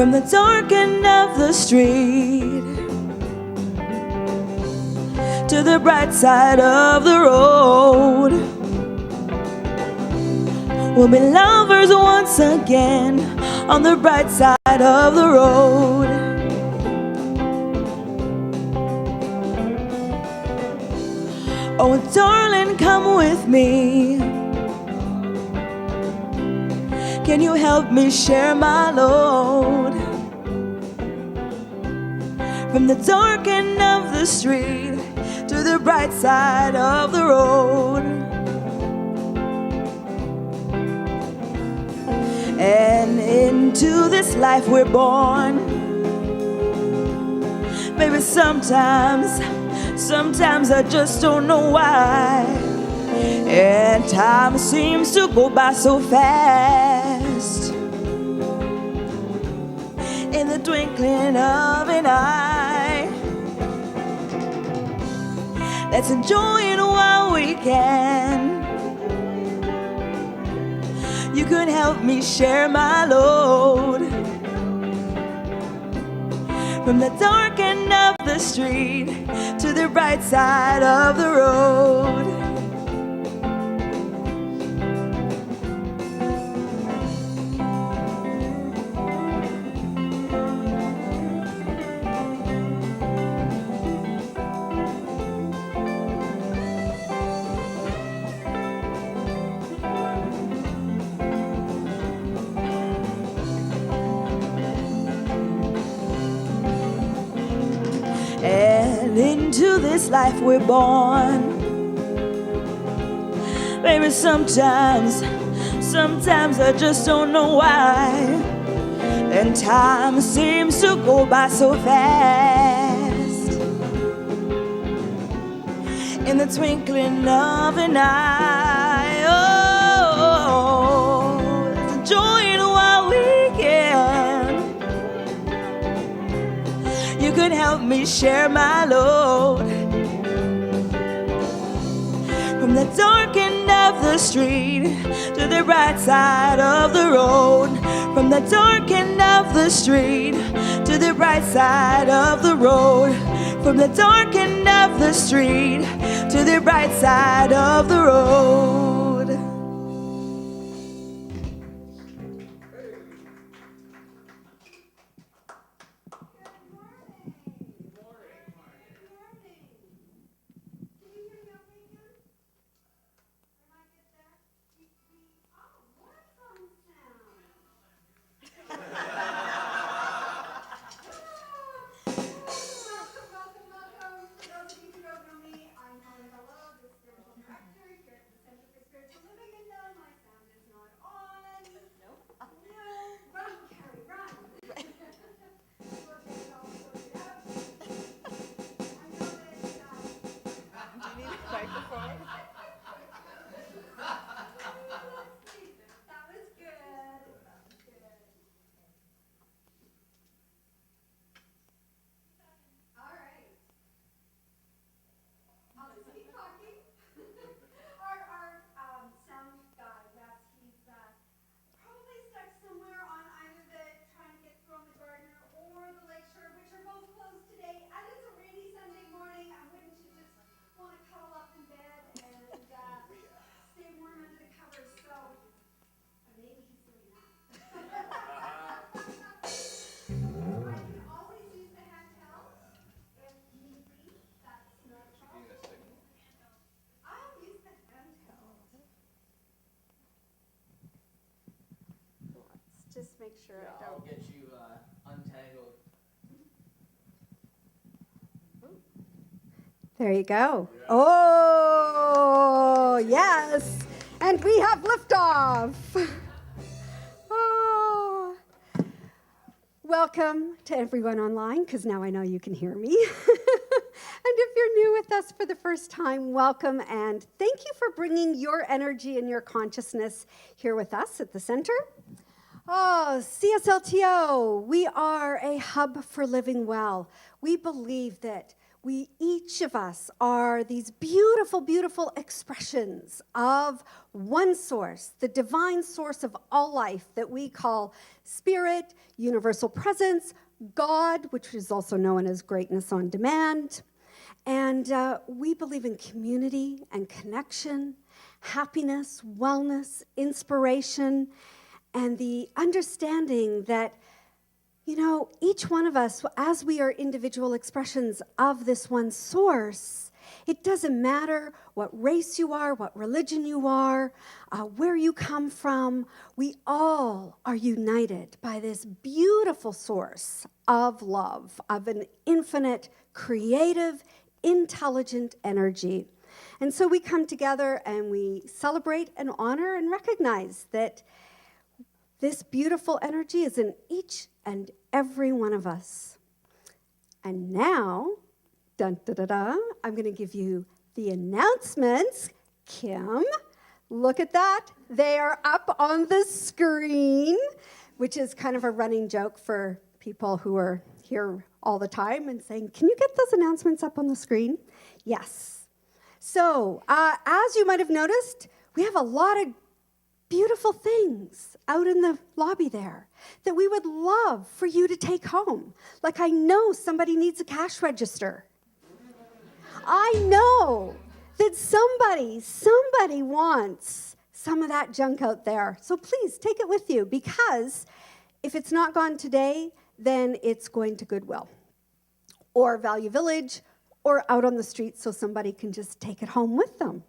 from the dark end of the street to the bright side of the road. We'll be lovers once again on the bright side of the road. Oh, darling, come with me. Can you help me share my load? From the dark end of the street to the bright side of the road. And into this life we're born. Maybe sometimes I just don't know why. And time seems to go by so fast, in the twinkling of an eye. Let's enjoy it while we can. You could help me share my load. From the dark end of the street to the bright side of the road. And into this life we're born. Baby, sometimes I just don't know why. And time seems to go by so fast, in the twinkling of an eye. Oh, let's enjoy it while we can. You could help me share my load. From the dark end of the street to the bright side of the road. From the dark end of the street to the bright side of the road. From the dark end of the street to the bright side of the road. Just make sure I don't. I'll get you untangled. There you go. Oh, yes. And we have liftoff. Oh. Welcome to everyone online, because now I know you can hear me. And if you're new with us for the first time, welcome, and thank you for bringing your energy and your consciousness here with us at the center. Oh, CSLTO, we are a hub for living well. We believe that We, each of us, are these beautiful, beautiful expressions of one source, the divine source of all life that we call spirit, universal presence, God, which is also known as greatness on demand. And we believe in community and connection, happiness, wellness, inspiration, and the understanding that, you know, each one of us, as we are individual expressions of this one source, it doesn't matter what race you are, what religion you are, where you come from, we all are united by this beautiful source of love, of an infinite, creative, intelligent energy. And so we come together and we celebrate and honor and recognize that this beautiful energy is in each and every one of us. And now, dun, da, da, da, I'm going to give you the announcements. Kim, look at that. They are up on the screen, which is kind of a running joke for people who are here all the time and saying, can you get those announcements up on the screen? Yes. So, as you might have noticed, we have a lot of beautiful things out in the lobby there that we would love for you to take home. Like, I know somebody needs a cash register. I know that somebody wants some of that junk out there. So please take it with you, because if it's not gone today, then it's going to Goodwill or Value Village or out on the street so somebody can just take it home with them.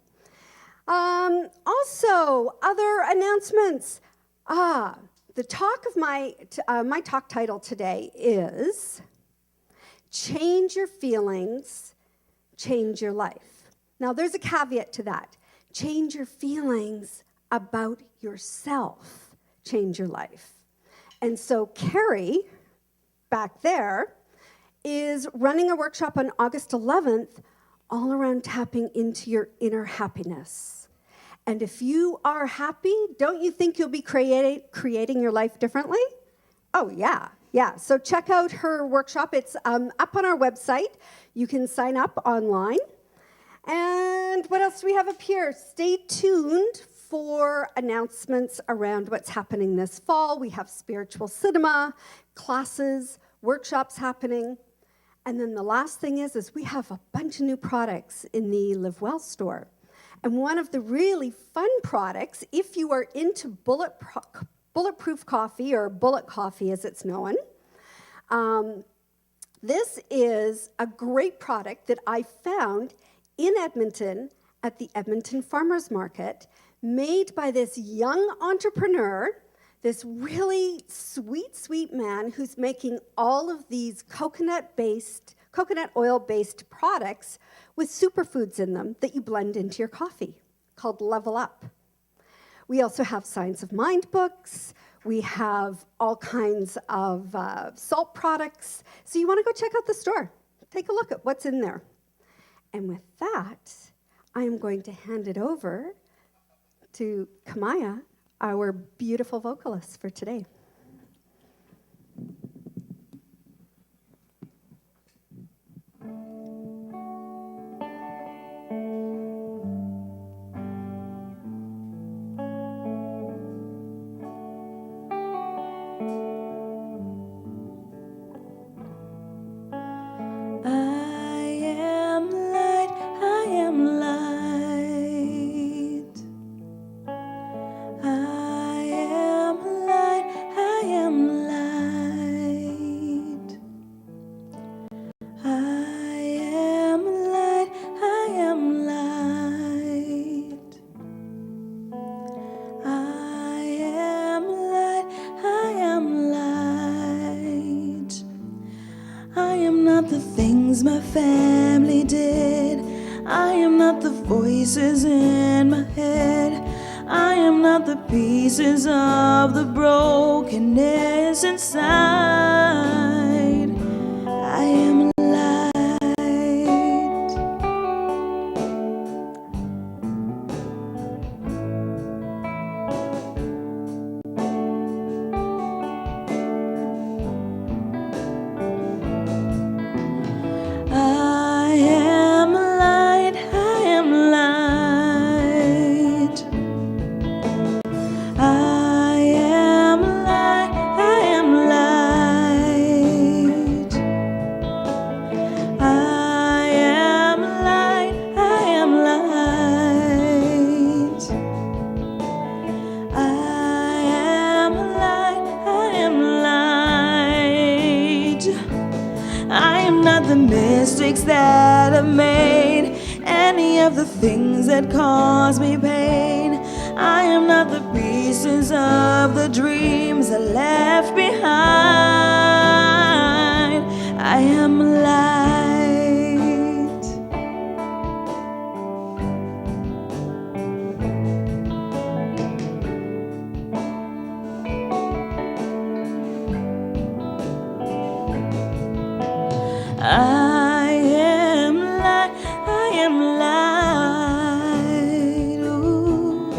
Also, other announcements. The talk of my talk title today is Change Your Feelings, Change Your Life. Now, there's a caveat to that. Change your feelings about yourself, change your life. And so Carrie, back there, is running a workshop on August 11th all around tapping into your inner happiness. And if you are happy, don't you think you'll be creating your life differently? Oh, yeah. So check out her workshop. It's up on our website. You can sign up online. And what else do we have up here? Stay tuned for announcements around what's happening this fall. We have spiritual cinema, classes, workshops happening. And then the last thing is we have a bunch of new products in the Live Well store. And one of the really fun products, if you are into bulletproof coffee, or bullet coffee as it's known, this is a great product that I found in Edmonton at the Edmonton Farmers Market, made by this young entrepreneur, this really sweet man who's making all of these coconut oil-based products with superfoods in them that you blend into your coffee, called Level Up. We also have Science of Mind books. We have all kinds of salt products. So you want to go check out the store. Take a look at what's in there. And with that, I am going to hand it over to Kamaya, our beautiful vocalist for today. My family did. I am not the voices in my head. I am not the pieces of the brokenness inside. I am light. I of the mistakes that I've made, any of the things that cause me pain. I am not the pieces of the dreams I left behind. I am light. I am light, I am light. Ooh.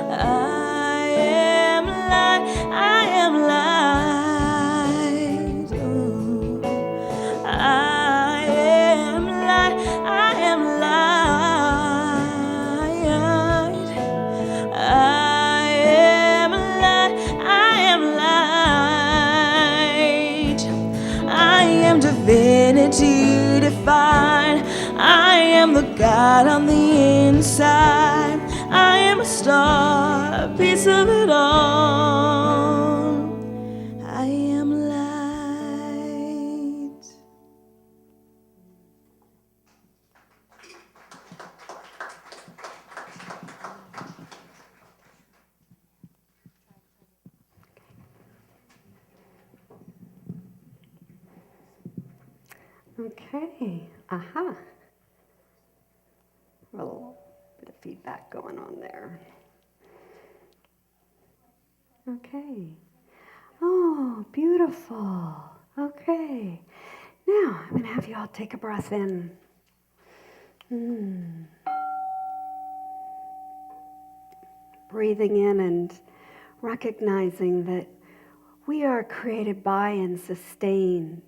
I am light, I am light. Ooh. I am light, I am light. I am light, I am light. I am divinity divine. I am the God on the inside. I am a star, a piece of it all. I am light. Okay, aha. A little bit of feedback going on there. Okay. Oh, beautiful. Okay. Now, I'm going to have you all take a breath in. Breathing in and recognizing that we are created by and sustained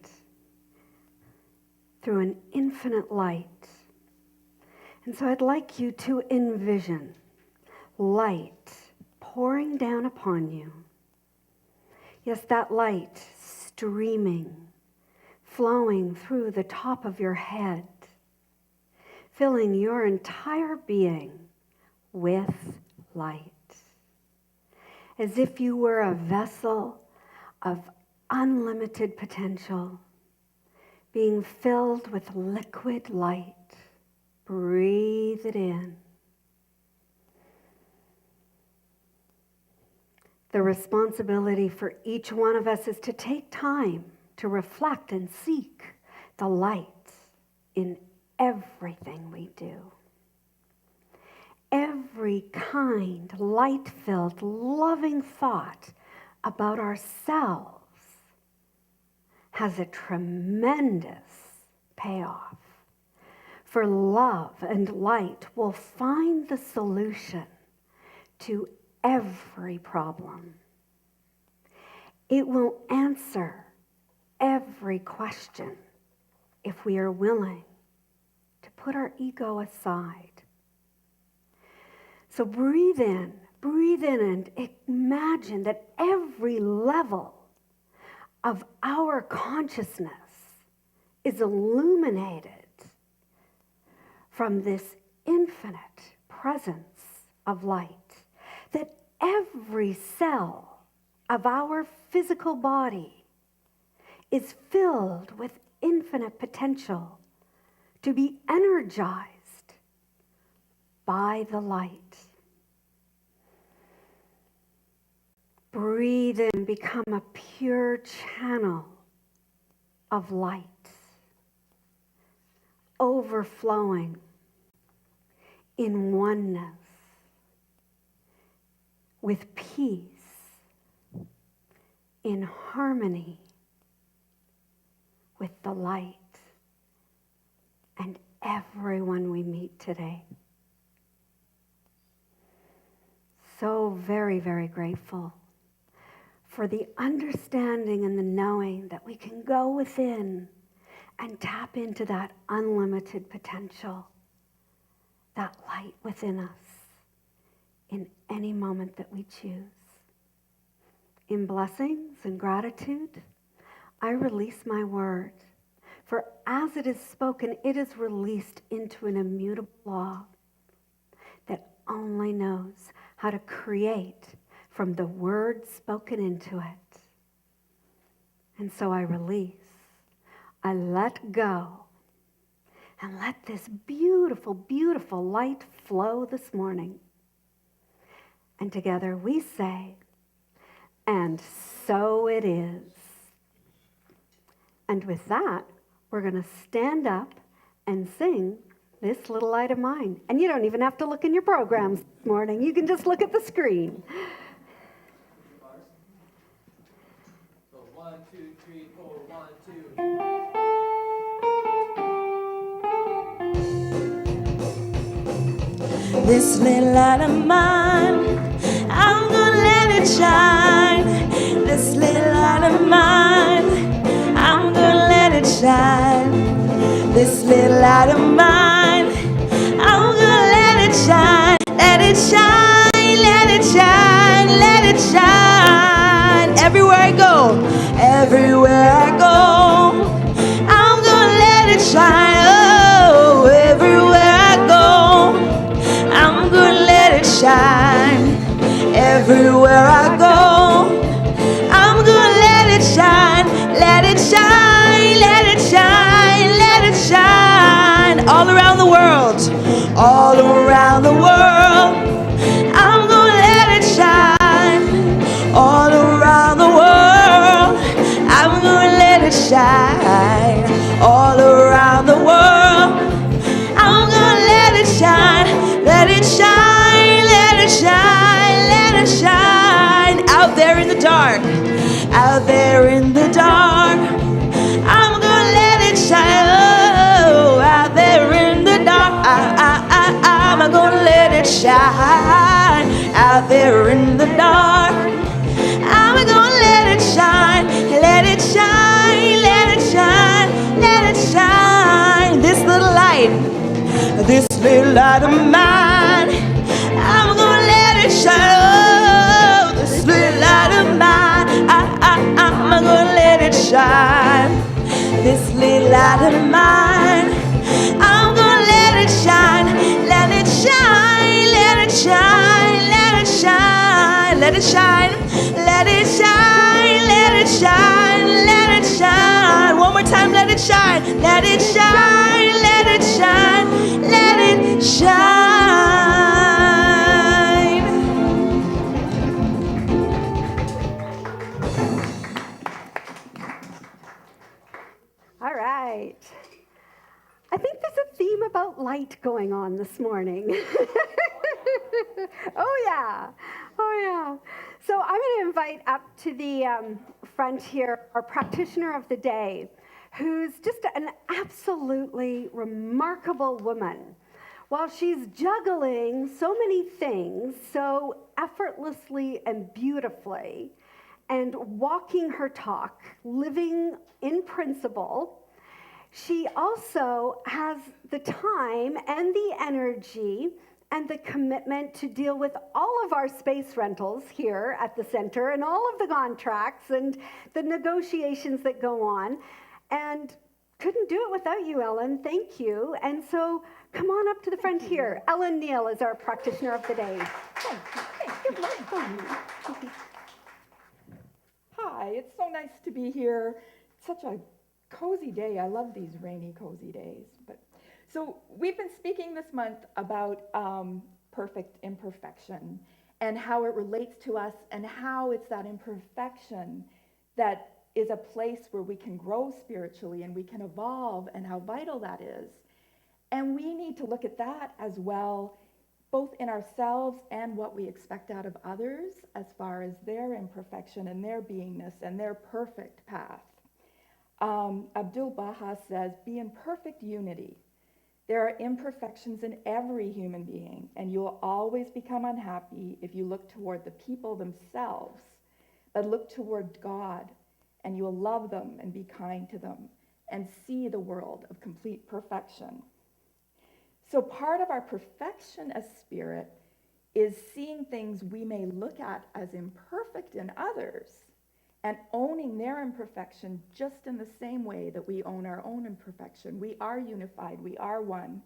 through an infinite light. And so I'd like you to envision light pouring down upon you. Yes, that light streaming, flowing through the top of your head, filling your entire being with light. As if you were a vessel of unlimited potential, being filled with liquid light. Breathe it in. The responsibility for each one of us is to take time to reflect and seek the light in everything we do. Every kind, light-filled, loving thought about ourselves has a tremendous payoff. For love and light will find the solution to every problem. It will answer every question if we are willing to put our ego aside. So breathe in and imagine that every level of our consciousness is illuminated from this infinite presence of light, that every cell of our physical body is filled with infinite potential to be energized by the light. Breathe in and become a pure channel of light, overflowing in oneness, with peace, in harmony with the light and everyone we meet today. So very, very grateful for the understanding and the knowing that we can go within and tap into that unlimited potential, that light within us in any moment that we choose. In blessings and gratitude, I release my word. For as it is spoken, it is released into an immutable law that only knows how to create from the word spoken into it. And so I release. I let go. And let this beautiful, beautiful light flow this morning. And together we say, and so it is. And with that, we're going to stand up and sing This Little Light of Mine. And you don't even have to look in your programs this morning. You can just look at the screen. So 1, 2, 3, 4, 1, 2. This little light of mine, I'm gonna let it shine. This little light of mine, I'm gonna let it shine. This little light of mine, I'm gonna let it shine. Let it shine, let it shine, let it shine. Everywhere I go, everywhere I go, I'm gonna let it shine. Oh, everywhere I go, I'm gonna let it shine. Everywhere I go, I'm gonna let it shine. Let it shine, let it shine, let it shine. All around the world, all around the world, I'm gonna let it shine. All around the world, I'm gonna let it shine. All around the world, I'm gonna let it shine. Let it shine, let it shine, let it shine. Out there in the dark, out there in the dark, I'm gonna let it shine. Oh, out there in the dark, I'm gonna let it shine. Out there in the dark, I'm gonna let it shine. Let it shine, let it shine, let it shine. This little light of mine, I'm gonna let it shine. Oh, this little light of mine, I'm gonna let it shine. This little light of mine, I'm gonna let it shine. Let it shine, let it shine, let it shine, let it shine, let it shine, let it shine, let it shine. One more time, let it shine, let it shine, let it shine, let it shine. All right. I think there's a theme about light going on this morning. Oh, yeah. Oh, yeah. So I'm going to invite up to the front here our practitioner of the day, who's just an absolutely remarkable woman. While she's juggling so many things so effortlessly and beautifully, and walking her talk, living in principle, she also has the time and the energy and the commitment to deal with all of our space rentals here at the center and all of the contracts and the negotiations that go on. And couldn't do it without you, Ellen. Thank you. And so come on up to the front here. Ellen Neal is our practitioner of the day. Hi, it's so nice to be here. It's such a cozy day. I love these rainy, cozy days. So we've been speaking this month about perfect imperfection and how it relates to us and how it's that imperfection that is a place where we can grow spiritually and we can evolve, and how vital that is. And we need to look at that as well, both in ourselves and what we expect out of others as far as their imperfection and their beingness and their perfect path. Abdu'l-Baha says, be in perfect unity. There are imperfections in every human being, and you will always become unhappy if you look toward the people themselves, but look toward God, and you will love them and be kind to them and see the world of complete perfection. So part of our perfection as spirit is seeing things we may look at as imperfect in others and owning their imperfection just in the same way that we own our own imperfection. We are unified, we are one,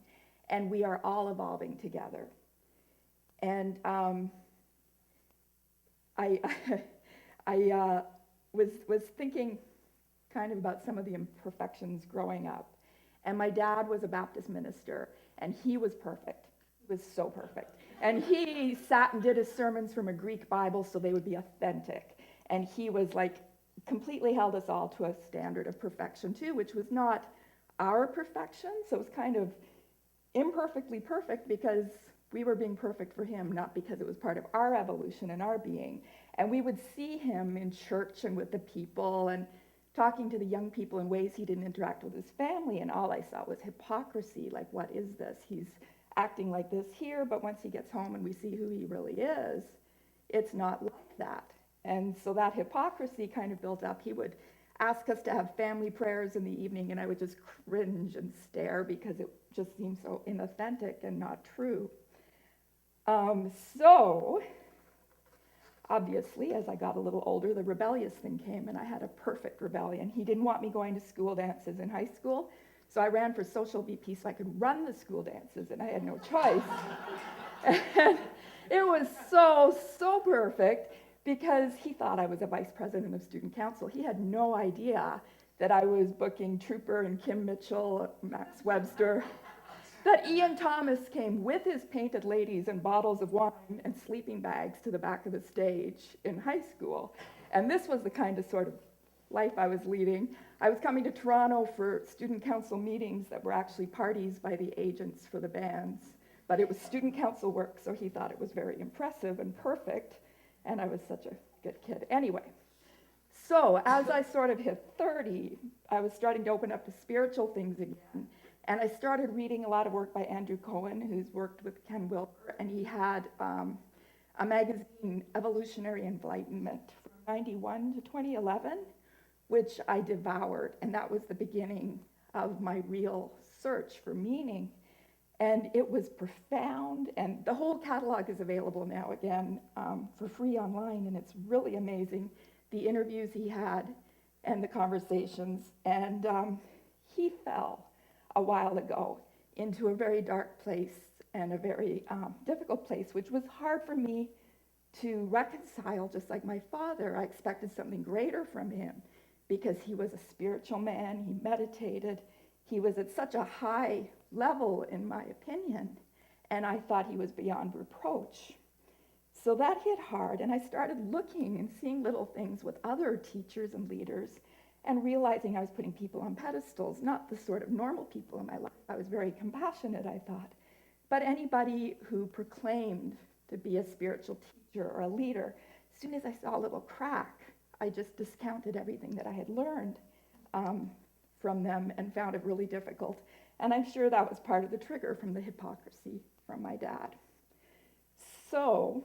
and we are all evolving together. And I was thinking kind of about some of the imperfections growing up. And my dad was a Baptist minister, and he was perfect. He was so perfect. And he sat and did his sermons from a Greek Bible so they would be authentic. And he was like, completely held us all to a standard of perfection too, which was not our perfection. So it was kind of imperfectly perfect because we were being perfect for him, not because it was part of our evolution and our being. And we would see him in church and with the people and talking to the young people in ways he didn't interact with his family. And all I saw was hypocrisy. Like, what is this? He's acting like this here, but once he gets home and we see who he really is, it's not like that. And so that hypocrisy kind of built up. He would ask us to have family prayers in the evening, and I would just cringe and stare because it just seemed so inauthentic and not true. So, obviously, as I got a little older, the rebellious thing came, and I had a perfect rebellion. He didn't want me going to school dances in high school, so I ran for social VP so I could run the school dances, and I had no choice. And it was so perfect because he thought I was a vice president of student council. He had no idea that I was booking Trooper and Kim Mitchell, Max Webster, that Ian Thomas came with his painted ladies and bottles of wine and sleeping bags to the back of the stage in high school. And this was the kind of sort of life I was leading. I was coming to Toronto for student council meetings that were actually parties by the agents for the bands. But it was student council work, so he thought it was very impressive and perfect. And I was such a good kid. Anyway, so as I sort of hit 30, I was starting to open up to spiritual things again. And I started reading a lot of work by Andrew Cohen, who's worked with Ken Wilber, and he had a magazine, Evolutionary Enlightenment, from 91 to 2011, which I devoured. And that was the beginning of my real search for meaning. And it was profound, and the whole catalog is available now again for free online, and it's really amazing, the interviews he had and the conversations. And he fell a while ago into a very dark place and a very difficult place, which was hard for me to reconcile. Just like my father, I expected something greater from him because he was a spiritual man, he meditated, he was at such a high level, in my opinion, and I thought he was beyond reproach. So that hit hard, and I started looking and seeing little things with other teachers and leaders and realizing I was putting people on pedestals, not the sort of normal people in my life. I was very compassionate, I thought, but anybody who proclaimed to be a spiritual teacher or a leader, as soon as I saw a little crack, I just discounted everything that I had learned from them and found it really difficult. And I'm sure that was part of the trigger from the hypocrisy from my dad. So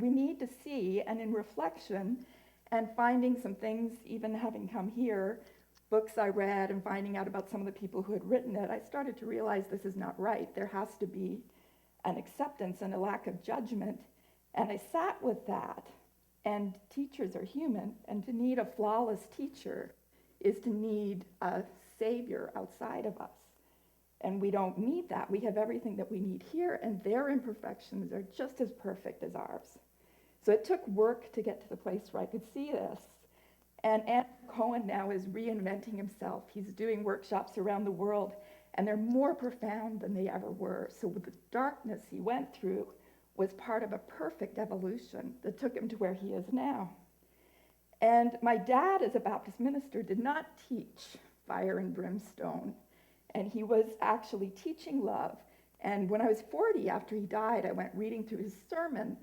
we need to see, and in reflection and finding some things, even having come here, books I read and finding out about some of the people who had written it, I started to realize this is not right. There has to be an acceptance and a lack of judgment. And I sat with that. And teachers are human, and to need a flawless teacher is to need a savior outside of us. And we don't need that. We have everything that we need here, and their imperfections are just as perfect as ours. So it took work to get to the place where I could see this. And Andrew Cohen now is reinventing himself. He's doing workshops around the world, and they're more profound than they ever were. So with the darkness he went through was part of a perfect evolution that took him to where he is now. And my dad, as a Baptist minister, did not teach fire and brimstone, and he was actually teaching love. And when I was 40, after he died, I went reading through his sermons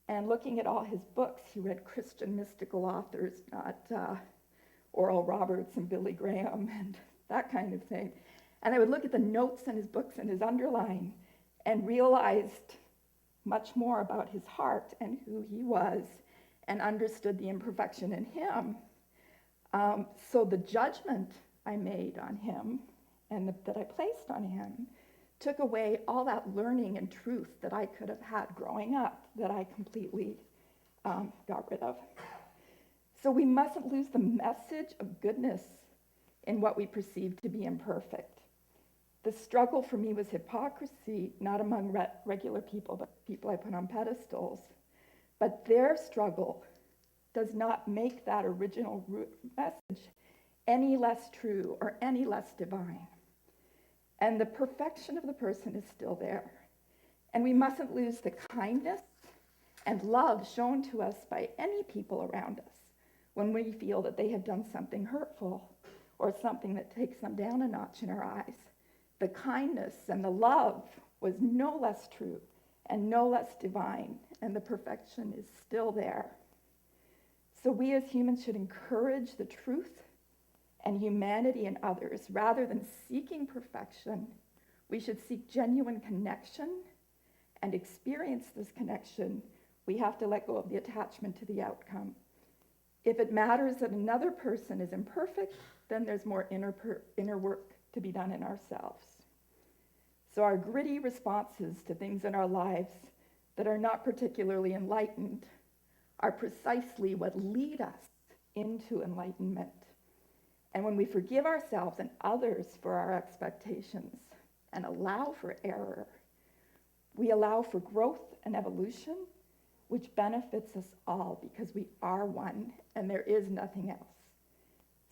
and looking at all his books. He read Christian mystical authors, not Oral Roberts and Billy Graham and that kind of thing. And I would look at the notes in his books and his underline and realized much more about his heart and who he was, and understood the imperfection in him. So the judgment I made on him and that I placed on him took away all that learning and truth that I could have had growing up that I completely got rid of. So we mustn't lose the message of goodness in what we perceive to be imperfect. The struggle for me was hypocrisy, not among regular people, but people I put on pedestals. But their struggle does not make that original message any less true or any less divine. And the perfection of the person is still there. And we mustn't lose the kindness and love shown to us by any people around us when we feel that they have done something hurtful or something that takes them down a notch in our eyes. The kindness and the love was no less true and no less divine, and the perfection is still there. So we as humans should encourage the truth and humanity in others. Rather than seeking perfection, we should seek genuine connection and experience this connection. We have to let go of the attachment to the outcome. If it matters that another person is imperfect, then there's more inner work to be done in ourselves. So our gritty responses to things in our lives that are not particularly enlightened are precisely what lead us into enlightenment. And when we forgive ourselves and others for our expectations and allow for error, we allow for growth and evolution, which benefits us all because we are one and there is nothing else.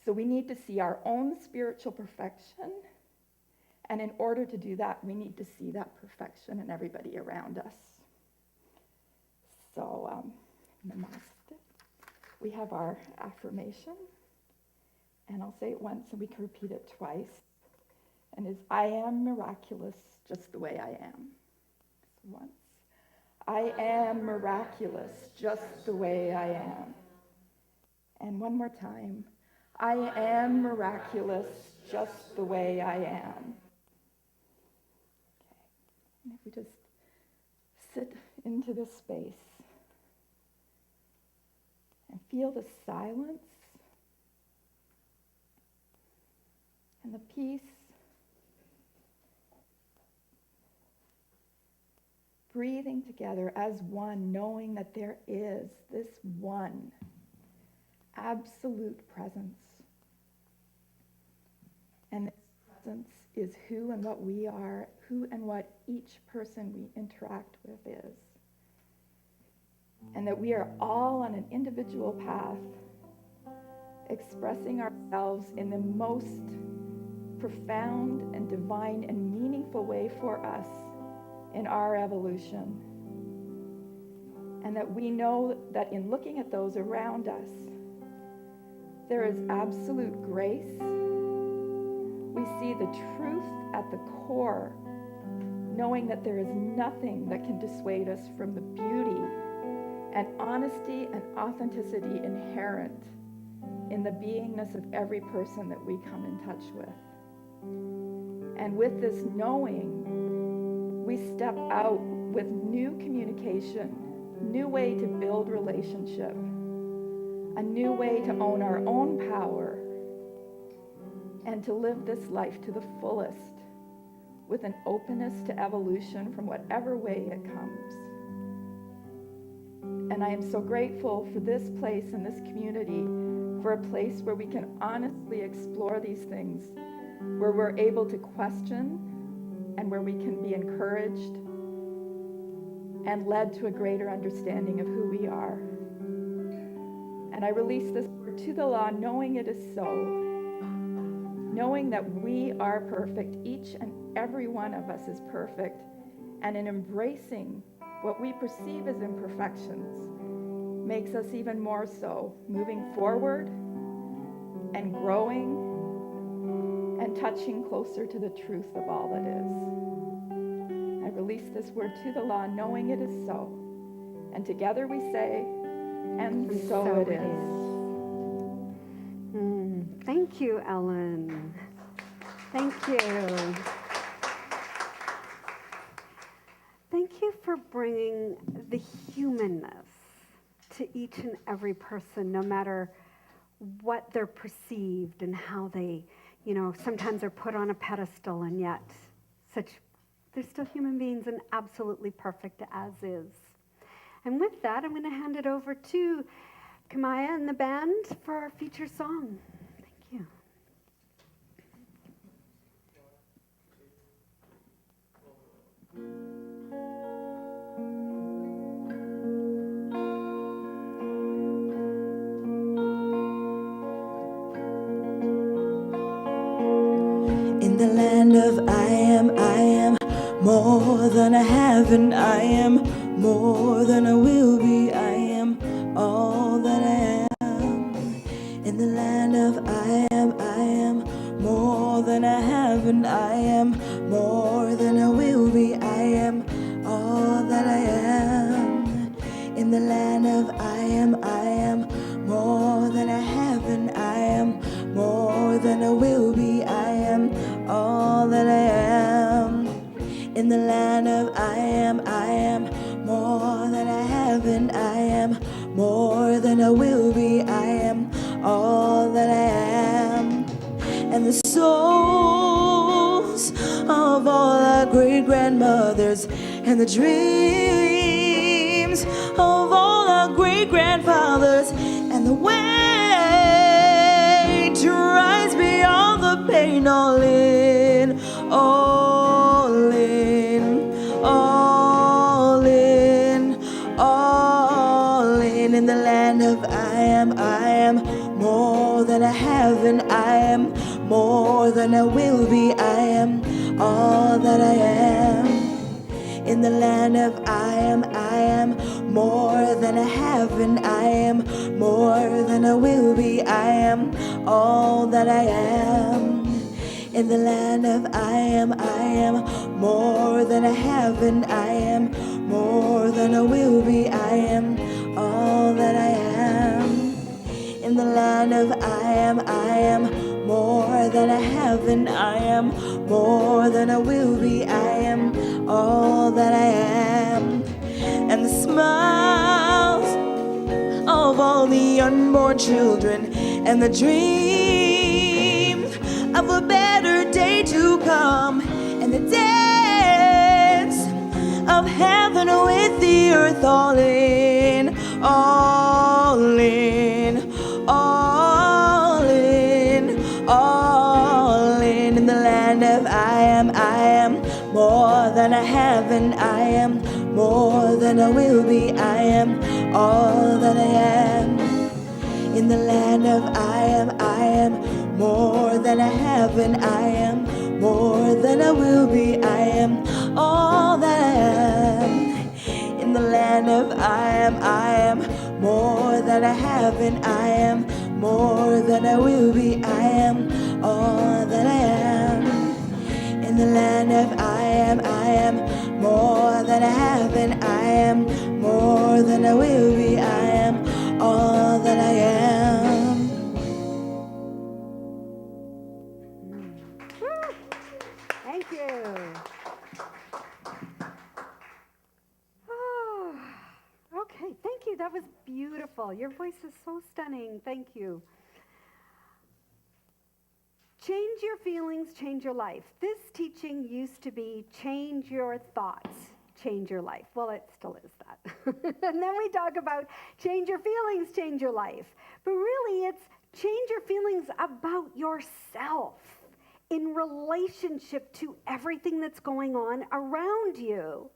So we need to see our own spiritual perfection, and in order to do that, we need to see that perfection in everybody around us. So, namaste. We have our affirmation, and I'll say it once and we can repeat it twice. And it's, I am miraculous just the way I am. Once. I am miraculous just the way I am. And one more time. I am miraculous just the way I am. Okay. And if we just sit into this space and feel the silence and the peace, breathing together as one, knowing that there is this one absolute presence. And this presence is who and what we are, who and what each person we interact with is. And that we are all on an individual path, expressing ourselves in the most profound and divine and meaningful way for us in our evolution. And that we know that in looking at those around us, there is absolute grace. We see the truth at the core, knowing that there is nothing that can dissuade us from the beauty and honesty and authenticity inherent in the beingness of every person that we come in touch with. And with this knowing, we step out with new communication, new way to build relationship, a new way to own our own power, and to live this life to the fullest with an openness to evolution from whatever way it comes. And I am so grateful for this place and this community, for a place where we can honestly explore these things, where we're able to question and where we can be encouraged and led to a greater understanding of who we are. And I release this word to the law, knowing it is so, knowing that we are perfect, each and every one of us is perfect, and in embracing what we perceive as imperfections makes us even more so, moving forward and growing and touching closer to the truth of all that is. I release this word to the law, knowing it is so. And together we say, and so it is. Thank you, Ellen. Thank you. Thank you for bringing the humanness to each and every person, no matter what they're perceived and how they, sometimes they're put on a pedestal, and yet they're still human beings and absolutely perfect as is. And with that, I'm going to hand it over to Kamaya and the band for our feature song. Thank you. than I have, and I am more than I will be. I am all that I am. In the land of I am more than I have, and I am more than I will be. I am all that I am. In the land of I am more than I have, and I am more than I will be. I am all that I am. In the land of I am more than I have, and I am more than I will be. I am all that I am. And the souls of all our great grandmothers, and the dreams of all our great grandfathers, and the way to rise beyond the pain, all in, all in, all in, all in the land of I am more than I have, and I am more than I will be. I am all that I am. In the land of I am more than I have, and I am more than I will be. I am all that I am. In the land of I am more than I have, and I am more than I will be. I am all that I am. In the land of I am more than I have, and I am more than I will be. I am all that I am. And the smiles of all the unborn children, and the dreams of a better day to come, and the dance of heaven with the earth, all in, all in, all in, all in the land of I am more than I have, and I am more than I will be. I am all that I am. In the land of I am more than I have, and I am more than I will be. I am all that I am. In the land of I am more than I have, and I am more than I will be. I am all that I am. In the land of I am more than I have, and I am more than I will be. I am all that I am. Thank you. Oh, okay, thank you. That was beautiful. Your voice is so stunning. Thank you. Change your feelings, change your life. This teaching used to be change your thoughts, change your life. Well, it still is that. And then we talk about change your feelings, change your life. But really, it's change your feelings about yourself in relationship to everything that's going on around you.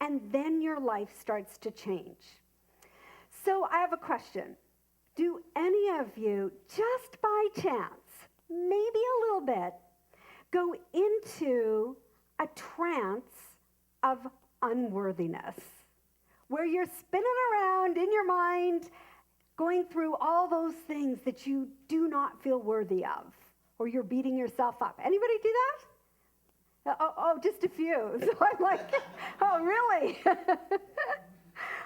And then your life starts to change. So I have a question. Do any of you, just by chance, maybe a little bit, go into a trance of unworthiness, where you're spinning around in your mind, going through all those things that you do not feel worthy of, or you're beating yourself up? Anybody do that? Oh, just a few. So I'm like, oh, really?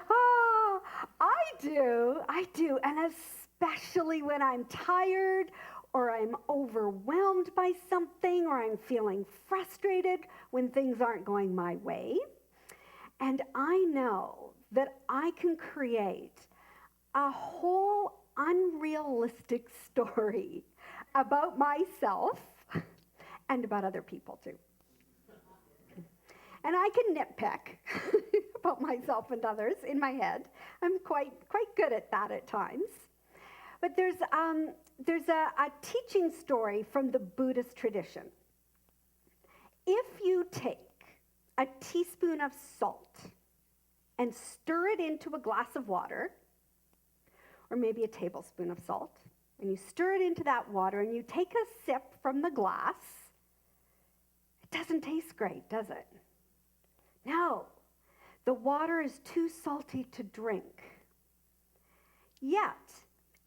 Oh, I do, and especially when I'm tired, or I'm overwhelmed by something, or I'm feeling frustrated when things aren't going my way. And I know that I can create a whole unrealistic story about myself and about other people too. And I can nitpick about myself and others in my head. I'm quite good at that at times. But there's a teaching story from the Buddhist tradition. If you take a teaspoon of salt and stir it into a glass of water, or maybe a tablespoon of salt, and you stir it into that water and you take a sip from the glass, it doesn't taste great, does it? No, the water is too salty to drink. Yet,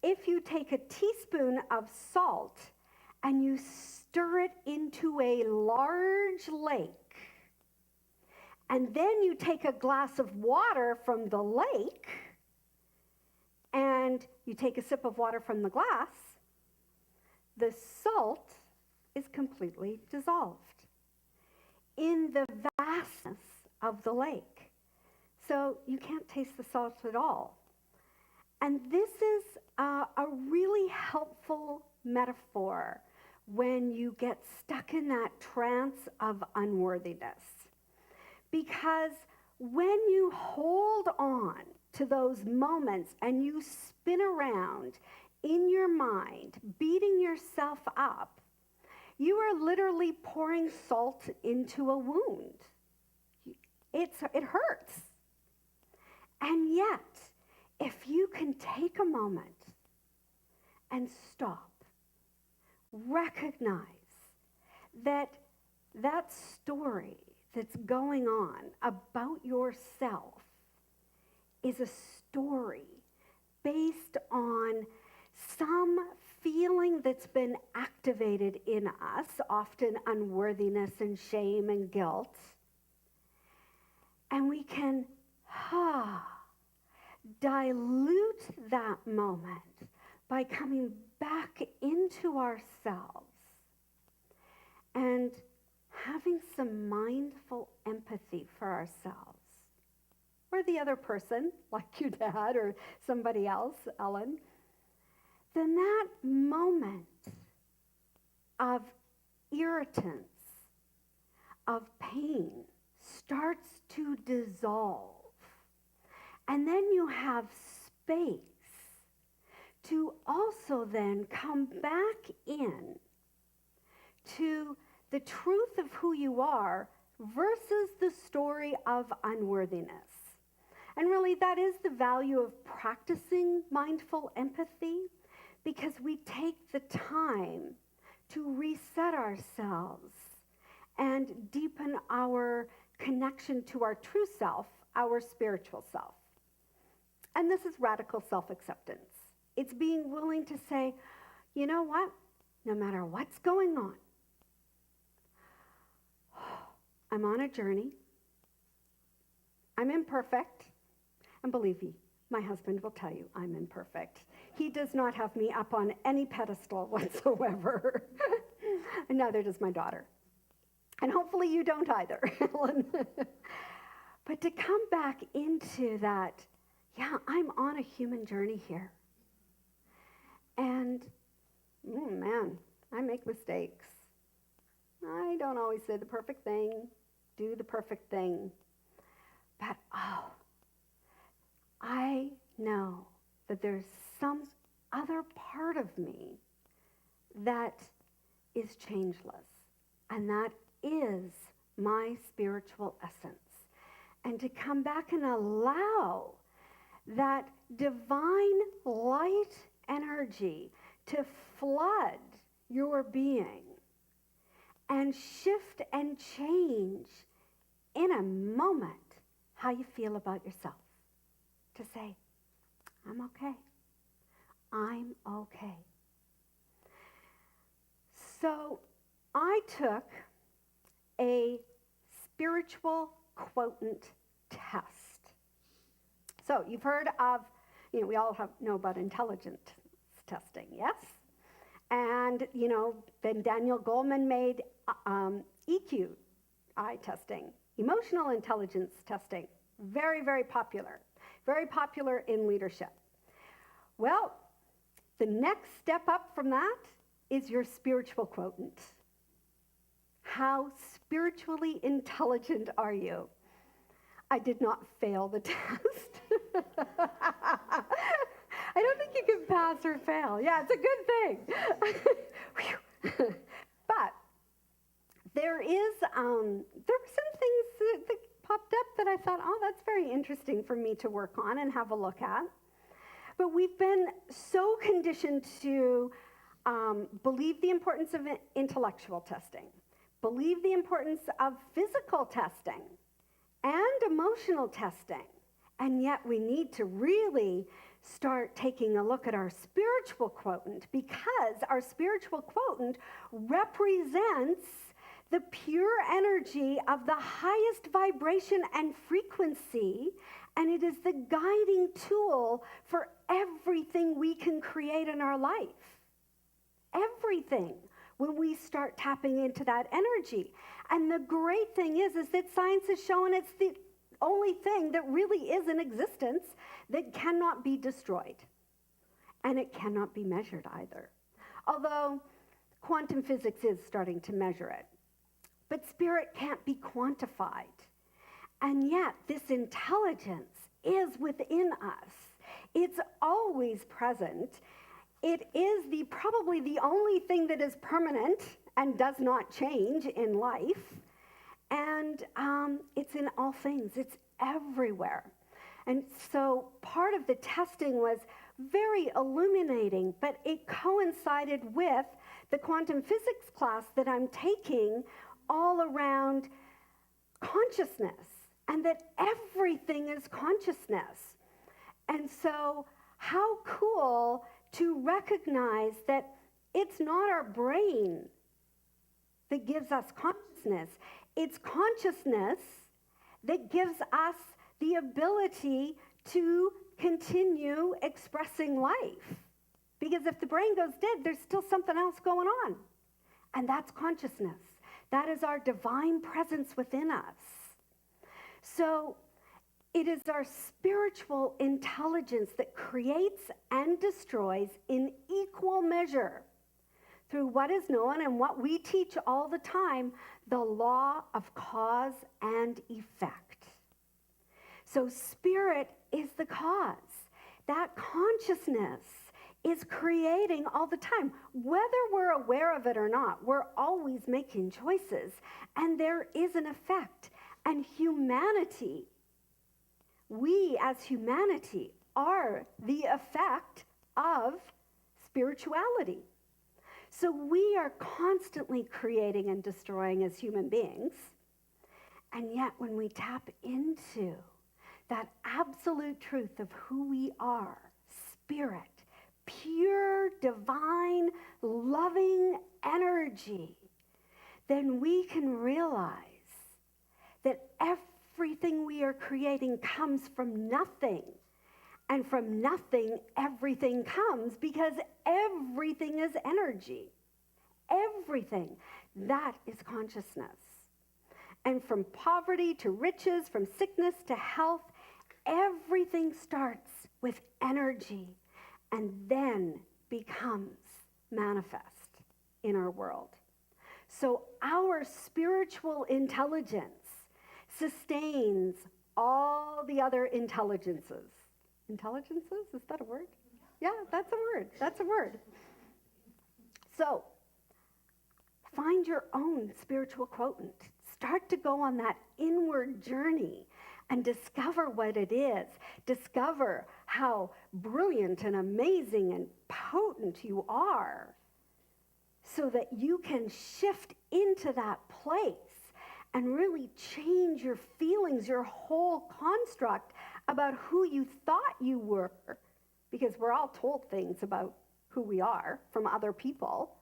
if you take a teaspoon of salt and you stir it into a large lake, and then you take a glass of water from the lake, and you take a sip of water from the glass, the salt is completely dissolved in the vastness of the lake. So you can't taste the salt at all. And this is a really helpful metaphor when you get stuck in that trance of unworthiness. Because when you hold on to those moments and you spin around in your mind, beating yourself up, you are literally pouring salt into a wound. It hurts. And yet, if you can take a moment and stop, recognize that that story that's going on about yourself is a story based on some feeling that's been activated in us, often unworthiness and shame and guilt. And we can dilute that moment by coming back into ourselves and having some mindful empathy for ourselves or the other person, like your dad or somebody else, Ellen. Then that moment of irritance, of pain, starts to dissolve. And then you have space to also then come back in to the truth of who you are versus the story of unworthiness. And really, that is the value of practicing mindful empathy, because we take the time to reset ourselves and deepen our connection to our true self, our spiritual self. And this is radical self-acceptance. It's being willing to say, you know what? No matter what's going on, I'm on a journey. I'm imperfect. And believe me, my husband will tell you I'm imperfect. He does not have me up on any pedestal whatsoever. And neither does my daughter. And hopefully you don't either, Ellen. But to come back into that, yeah, I'm on a human journey here. And, man, I make mistakes. I don't always say the perfect thing, do the perfect thing. But, I know that there's some other part of me that is changeless. And that is my spiritual essence. And to come back and allow that divine light energy to flood your being and shift and change in a moment how you feel about yourself. To say, I'm okay. I'm okay. So I took a spiritual quotient test. So you've heard of, we all know about intelligence testing, yes? And, then Daniel Goleman made EQI testing, emotional intelligence testing, very, very popular. Very popular in leadership. Well, the next step up from that is your spiritual quotient. How spiritually intelligent are you? I did not fail the test. I don't think you can pass or fail. Yeah, it's a good thing. But there were some things that popped up that I thought, that's very interesting for me to work on and have a look at. But we've been so conditioned to believe the importance of intellectual testing, believe the importance of physical testing, and emotional testing. And yet we need to really start taking a look at our spiritual quotient, because our spiritual quotient represents the pure energy of the highest vibration and frequency, and it is the guiding tool for everything we can create in our life. Everything, when we start tapping into that energy. And the great thing is that science has shown it's the only thing that really is in existence that cannot be destroyed. And it cannot be measured either. Although quantum physics is starting to measure it. But spirit can't be quantified. And yet this intelligence is within us. It's always present. It is probably the only thing that is permanent and does not change in life. And it's in all things. It's everywhere. And so part of the testing was very illuminating, but it coincided with the quantum physics class that I'm taking all around consciousness, and that everything is consciousness. And so how cool to recognize that it's not our brain that gives us consciousness. It's consciousness that gives us the ability to continue expressing life. Because if the brain goes dead, there's still something else going on. And that's consciousness. That is our divine presence within us. So it is our spiritual intelligence that creates and destroys in equal measure through what is known and what we teach all the time, the law of cause and effect. So spirit is the cause. That consciousness is creating all the time. Whether we're aware of it or not, we're always making choices. And there is an effect. And humanity, we as humanity, are the effect of spirituality. So we are constantly creating and destroying as human beings. And yet when we tap into that absolute truth of who we are, spirit, pure, divine, loving energy, then we can realize that everything we are creating comes from nothing. And from nothing, everything comes, because everything is energy. Everything. That is consciousness. And from poverty to riches, from sickness to health, everything starts with energy and then becomes manifest in our world. So our spiritual intelligence sustains all the other intelligences. Intelligences? Is that a word? Yeah, that's a word. That's a word. So find your own spiritual quotient. Start to go on that inward journey and discover what it is. Discover how brilliant and amazing and potent you are, so that you can shift into that place and really change your feelings, your whole construct about who you thought you were, because we're all told things about who we are from other people.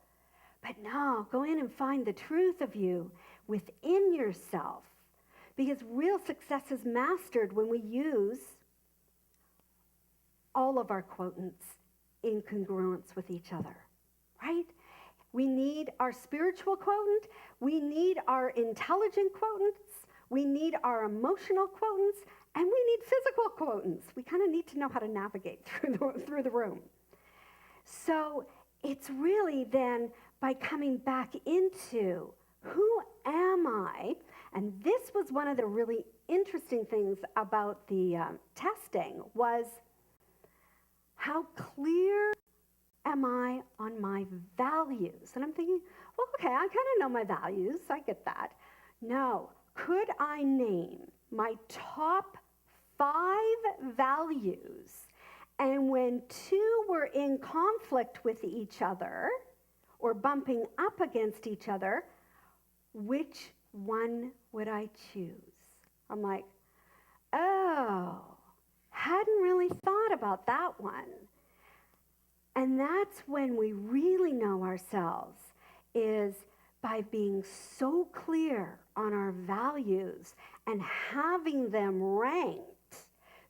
But no, go in and find the truth of you within yourself, because real success is mastered when we use all of our quotents in congruence with each other, right? We need our spiritual quotient, we need our intelligent quotents, we need our emotional quotents, and we need physical quotents. We kind of need to know how to navigate through the room. So it's really then by coming back into who am I? And this was one of the really interesting things about the testing, was how clear am I on my values? And I'm thinking, well, okay, I kind of know my values. I get that. No, could I name my top 5 values, and when 2 were in conflict with each other or bumping up against each other, which one would I choose? I'm like, oh, hadn't really thought about that one. And that's when we really know ourselves, is by being so clear on our values and having them ranked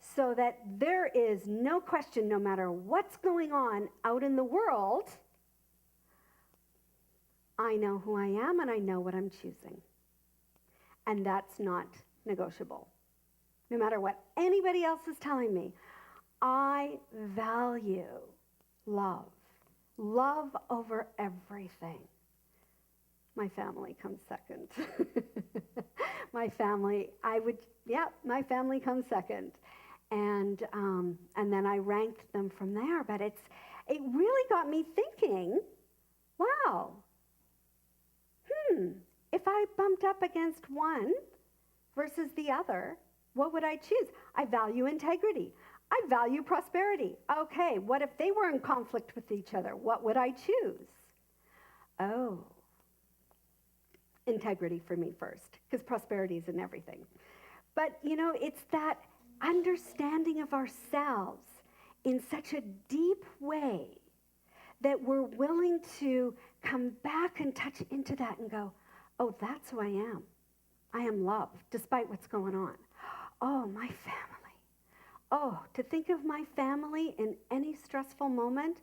so that there is no question, no matter what's going on out in the world, I know who I am and I know what I'm choosing. And that's not negotiable. No matter what anybody else is telling me, I value love. Love over everything. My family comes second. My family comes second. And then I rank them from there. But it really got me thinking, wow, if I bumped up against one versus the other, what would I choose? I value integrity. I value prosperity. Okay, what if they were in conflict with each other? What would I choose? Oh, integrity for me first, because prosperity is in everything. But, it's that understanding of ourselves in such a deep way that we're willing to come back and touch into that and go, oh, that's who I am. I am love, despite what's going on. Oh, my family. Oh, to think of my family in any stressful moment,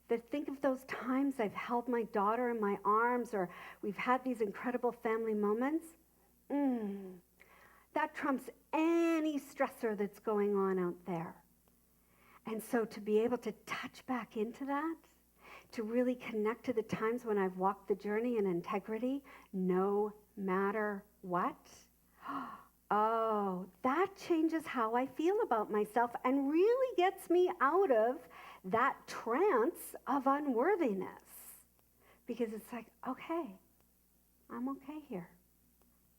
to think of those times I've held my daughter in my arms or we've had these incredible family moments, that trumps any stressor that's going on out there. And so to be able to touch back into that, to really connect to the times when I've walked the journey in integrity, no matter what, oh, that changes how I feel about myself and really gets me out of that trance of unworthiness. Because it's like, okay, I'm okay here.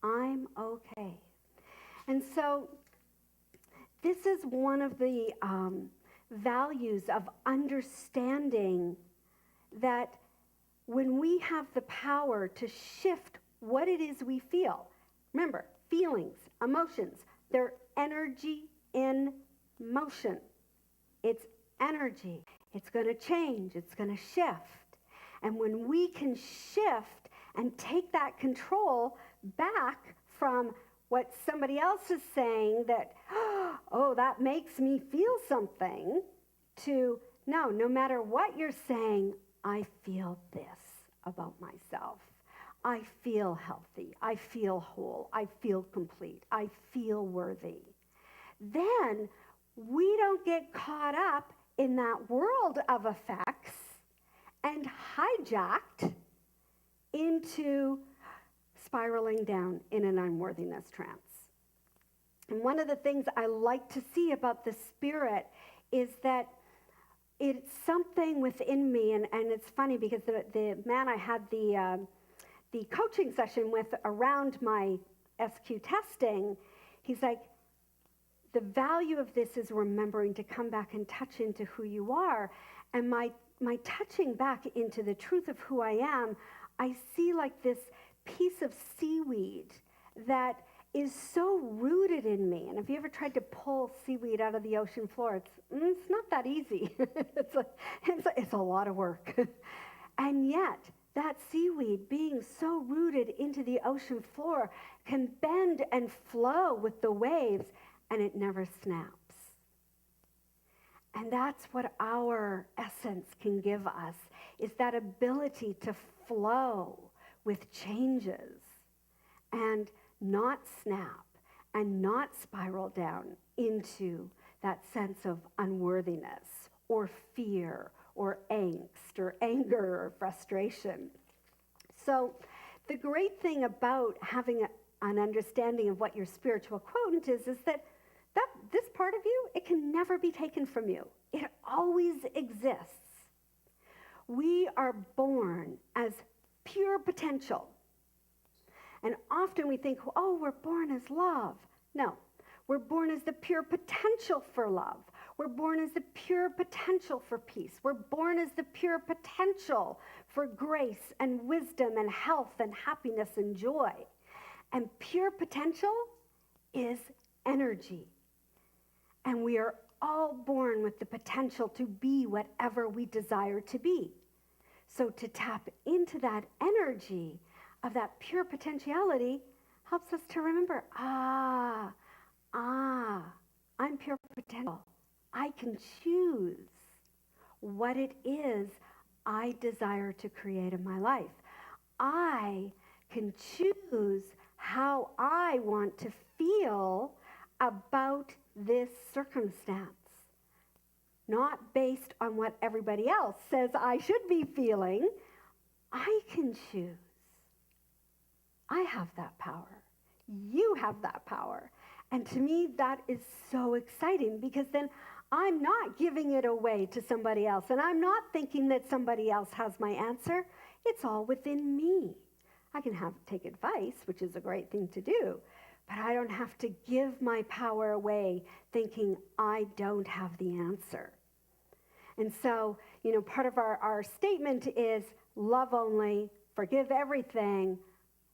I'm okay. And so this is one of the values of understanding that when we have the power to shift what it is we feel, remember, feelings, emotions, they're energy in motion. It's energy. It's going to change. It's going to shift. And when we can shift and take that control back from what somebody else is saying that, oh, that makes me feel something, to, no matter what you're saying, I feel this about myself. I feel healthy. I feel whole. I feel complete. I feel worthy. Then we don't get caught up in that world of effects and hijacked into spiraling down in an unworthiness trance. And one of the things I like to see about the spirit is that it's something within me, and it's funny because the man I had the coaching session with around my SQ testing, he's like, the value of this is remembering to come back and touch into who you are. And my touching back into the truth of who I am, I see like this piece of seaweed that is so rooted in me. And have you ever tried to pull seaweed out of the ocean floor? It's not that easy. It's a lot of work. And yet, that seaweed being so rooted into the ocean floor can bend and flow with the waves, and it never snaps. And that's what our essence can give us, is that ability to flow with changes and not snap and not spiral down into that sense of unworthiness or fear or angst or anger or frustration. So the great thing about having an understanding of what your spiritual quotient is that this part of you, it can never be taken from you. It always exists. We are born as pure potential. And often we think, oh, we're born as love. No, we're born as the pure potential for love. We're born as the pure potential for peace. We're born as the pure potential for grace and wisdom and health and happiness and joy. And pure potential is energy. And we are all born with the potential to be whatever we desire to be. So to tap into that energy of that pure potentiality helps us to remember, I'm pure potential. I can choose what it is I desire to create in my life. I can choose how I want to feel about this circumstance, not based on what everybody else says I should be feeling. I can choose. I have that power. You have that power. And to me, that is so exciting, because then I'm not giving it away to somebody else, and I'm not thinking that somebody else has my answer. It's all within me. I can take advice, which is a great thing to do, but I don't have to give my power away thinking I don't have the answer. And so, part of our statement is love only, forgive everything,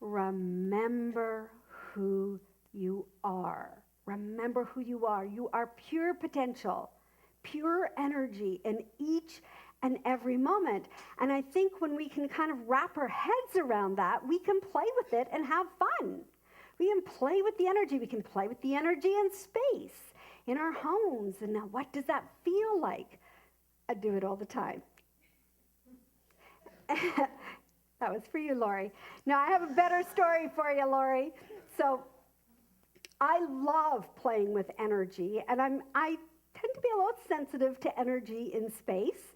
remember who you are. Remember who you are. You are pure potential, pure energy in each and every moment. And I think when we can kind of wrap our heads around that, we can play with it and have fun. We can play with the energy. We can play with the energy in space, in our homes. And now, what does that feel like? I do it all the time. That was for you, Lori. Now, I have a better story for you, Lori. So I love playing with energy, and I tend to be a little sensitive to energy in space.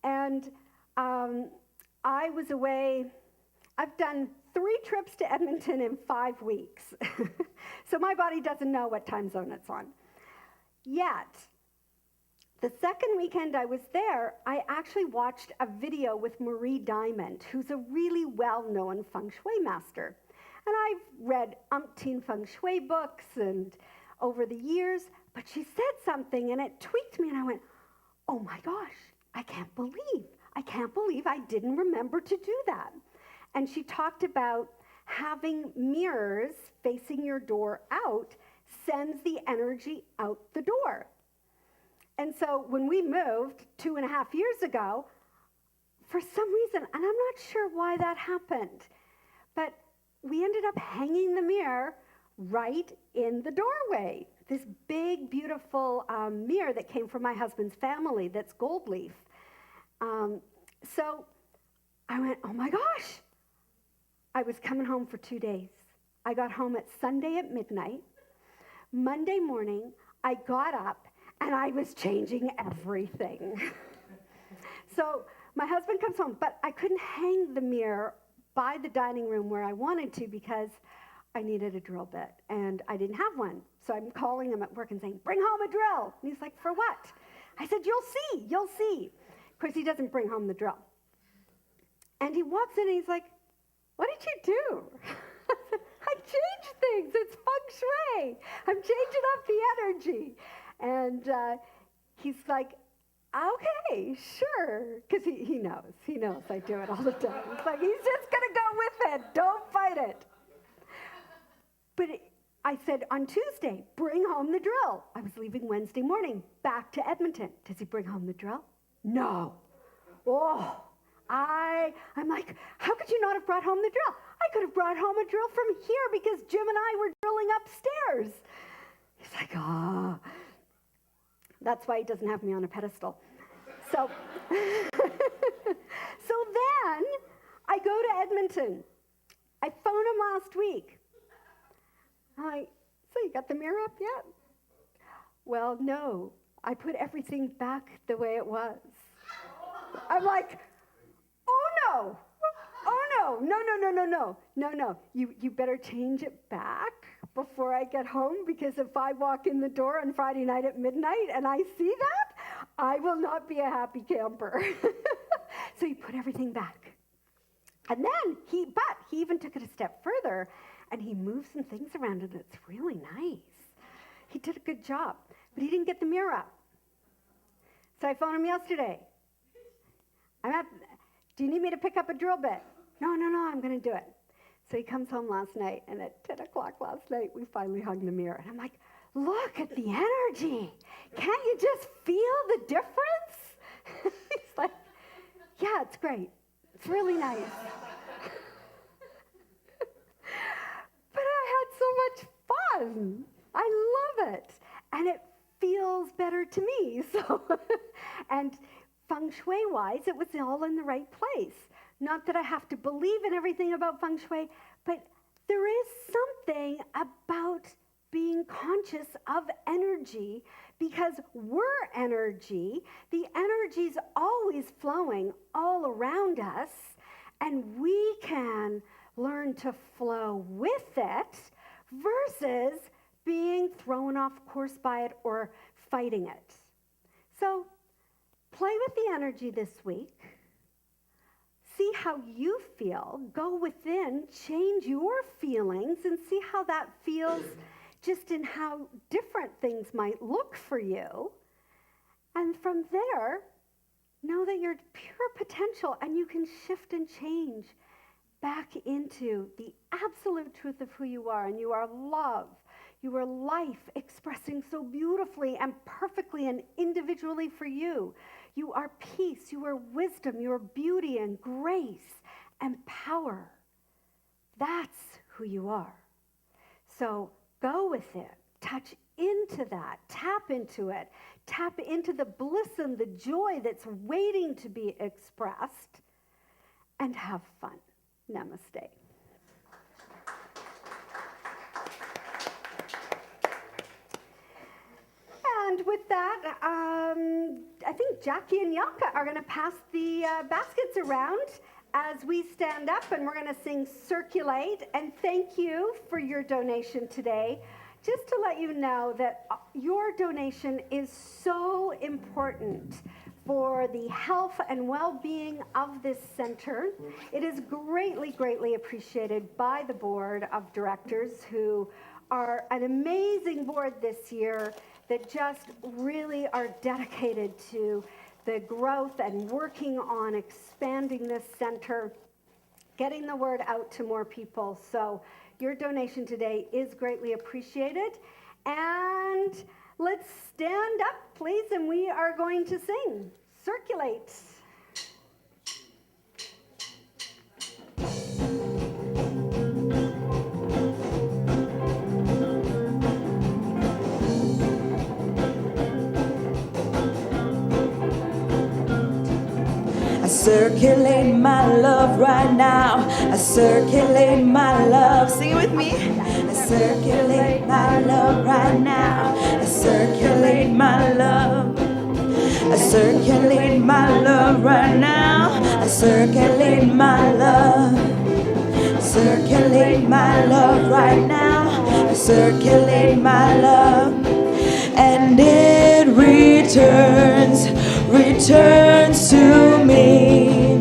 And I was away. I've done 3 trips to Edmonton in 5 weeks. So my body doesn't know what time zone it's on. Yet, the second weekend I was there, I actually watched a video with Marie Diamond, who's a really well-known feng shui master. And I've read umpteen feng shui books and over the years, but she said something and it tweaked me, and I went, oh my gosh, I can't believe I didn't remember to do that. And she talked about having mirrors facing your door out sends the energy out the door. And so when we moved 2.5 years ago, for some reason, and I'm not sure why that happened, but we ended up hanging the mirror right in the doorway. This big, beautiful mirror that came from my husband's family that's gold leaf. So I went, oh my gosh. I was coming home for 2 days. I got home at Sunday at midnight. Monday morning, I got up and I was changing everything. So my husband comes home, but I couldn't hang the mirror by the dining room where I wanted to because I needed a drill bit, and I didn't have one. So I'm calling him at work and saying, bring home a drill. And he's like, for what? I said, you'll see. Of course, he doesn't bring home the drill. And he walks in and he's like, what did you do? I changed things. It's feng shui. I'm changing up the energy. And he's like, okay, sure. Because he knows. He knows I do it all the time. It's like, he's just going to go with it. Don't fight it. But I said, on Tuesday, bring home the drill. I was leaving Wednesday morning, back to Edmonton. Does he bring home the drill? No. Oh, I'm like, how could you not have brought home the drill? I could have brought home a drill from here because Jim and I were drilling upstairs. He's like, That's why he doesn't have me on a pedestal. So, so then I go to Edmonton. I phoned him last week. I'm like, so you got the mirror up yet? Well, no. I put everything back the way it was. I'm like, oh no. You better change it back before I get home, because if I walk in the door on Friday night at midnight and I see that, I will not be a happy camper. So he put everything back. And then he even took it a step further, and he moved some things around, and it's really nice. He did a good job, but he didn't get the mirror up. So I phoned him yesterday. Do you need me to pick up a drill bit? No, I'm going to do it. So he comes home last night, and at 10 o'clock last night, we finally hung the mirror. And I'm like, look at the energy. Can't you just feel the difference? He's like, yeah, it's great. It's really nice. But I had so much fun. I love it. And it feels better to me. So, and feng shui-wise, it was all in the right place. Not that I have to believe in everything about feng shui, but there is something about being conscious of energy, because we're energy. The energy's always flowing all around us, and we can learn to flow with it versus being thrown off course by it or fighting it. So play with the energy this week. See how you feel. Go within, change your feelings, and see how that feels just in how different things might look for you. And from there, know that you're pure potential, and you can shift and change back into the absolute truth of who you are. And you are love. You are life expressing so beautifully and perfectly and individually for you. You are peace. You are wisdom. You are beauty and grace and power. That's who you are. So go with it. Touch into that. Tap into it. Tap into the bliss and the joy that's waiting to be expressed. And have fun. Namaste. And with that, I think Jackie and Yaka are going to pass the baskets around as we stand up, and we're going to sing Circulate. And thank you for your donation today. Just to let you know that your donation is so important for the health and well-being of this center. It is greatly, greatly appreciated by the board of directors, who are an amazing board this year that just really are dedicated to the growth and working on expanding this center, getting the word out to more people. So your donation today is greatly appreciated. And let's stand up, please, and we are going to sing Circulate. I circulate my love right now. I circulate my love. Sing it with me. I circulate my love right now. I circulate my love. I circulate my love right now. I circulate my love. I circulate my love right now. I circulate my love. And it returns to me,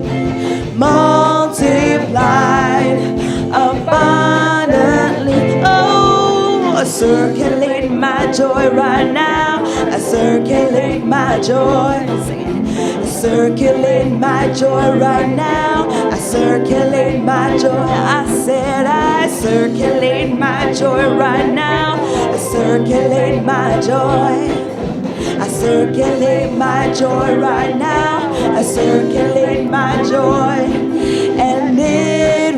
multiplied abundantly. Oh, I circulate my joy right now. I circulate my joy. I circulate my joy right now. I circulate my joy. I said I circulate my joy right now. I circulate my joy. I circulate my joy right now. I circulate my joy. And it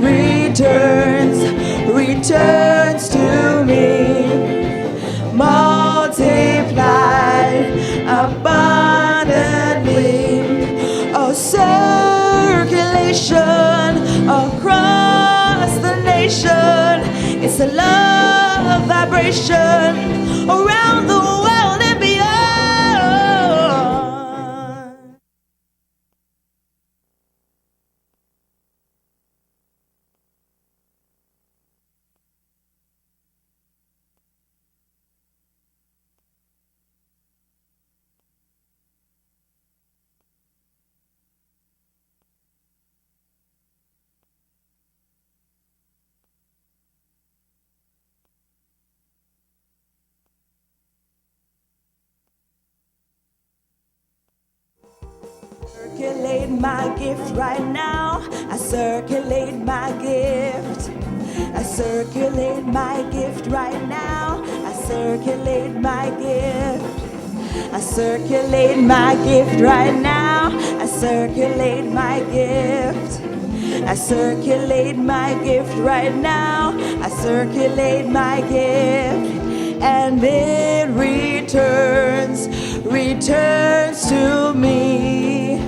returns to me, multiplied abundantly. Oh, circulation across the nation. It's a love vibration around the world and beyond. Circulate my gift right now. I circulate my gift. I circulate my gift right now. I circulate my gift. I circulate my gift right now. I circulate my gift. I circulate my gift right now. I circulate my gift. And it returns to me,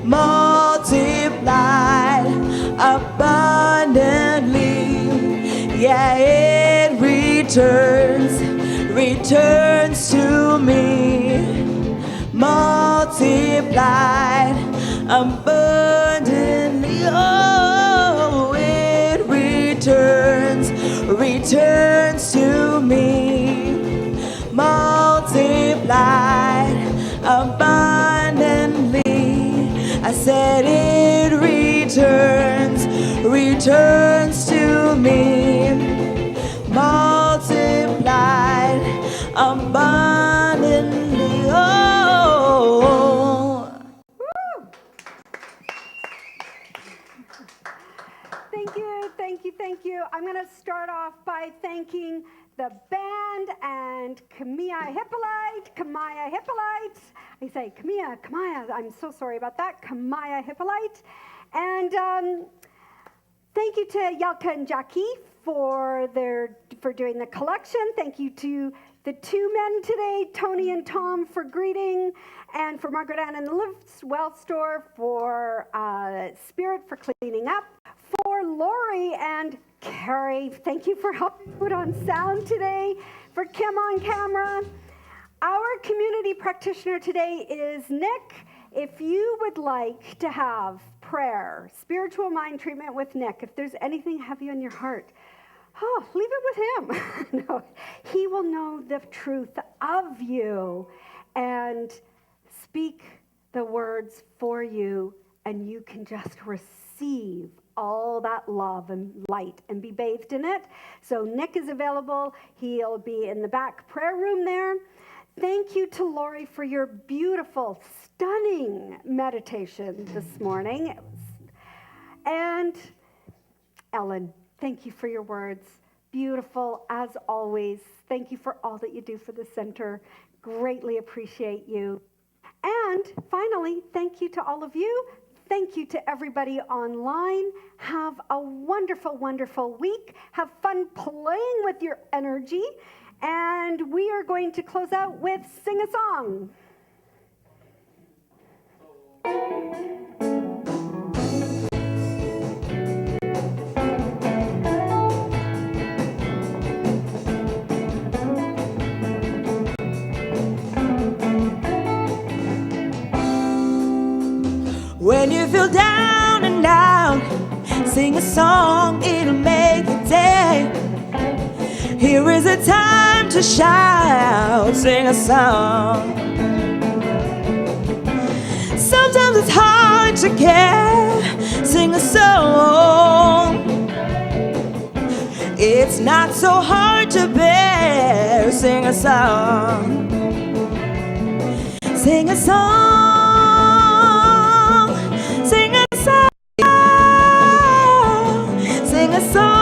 multiplied abundantly. Yeah, it returns to me, multiplied abundantly. Oh, it returns to me, multiplied abundantly. I said it returns to me, multiplied abundantly. Oh. Thank you. I'm going to start off by thanking the band and Kamaya Hippolyte. I say Kamaya, I'm so sorry about that. Kamaya Hippolyte. And thank you to Yelka and Jackie for doing the collection. Thank you to the two men today, Tony and Tom, for greeting, and for Margaret Ann and the Well Store for Spirit for cleaning up. For Lori and Carrie, thank you for helping put on sound today. For Kim on camera. Our community practitioner today is Nick. If you would like to have prayer, spiritual mind treatment with Nick, if there's anything heavy on your heart, leave it with him. No, he will know the truth of you and speak the words for you, and you can just receive all that love and light and be bathed in it. So Nick is available. He'll be in the back prayer room there. Thank you to Lori for your beautiful, stunning meditation this morning. And Ellen, thank you for your words. Beautiful as always. Thank you for all that you do for the center. Greatly appreciate you. And finally, thank you to all of you. Thank you to everybody online. Have a wonderful, wonderful week. Have fun playing with your energy. And we are going to close out with Sing a Song. When you feel down and out, sing a song, it'll make your day. Here is a time to shout, sing a song. Sometimes it's hard to care, sing a song. It's not so hard to bear, sing a song. Sing a song, sing a song, sing a song.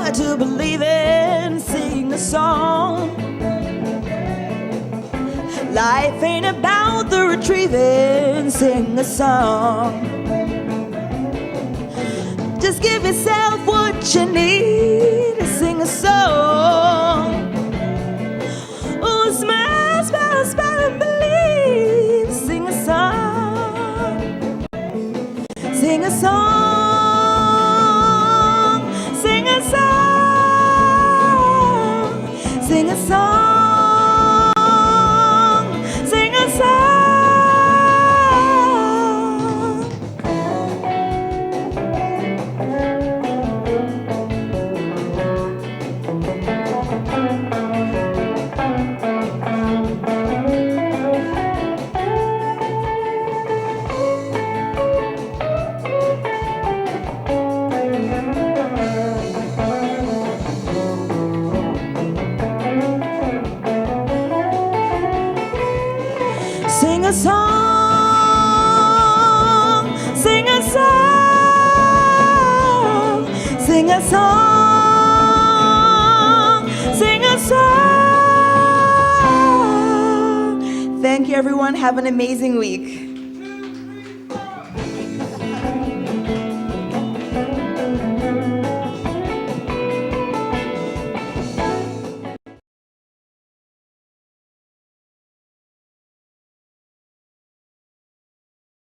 To believe in, sing a song. Life ain't about the retrieving, sing a song. Just give yourself what you need, sing a song. Oh, smile, smile, smile and believe, sing a song. Sing a song. Sing a song. Sing a song, sing a song. Sing a song, sing a song. Thank you, everyone. Have an amazing week.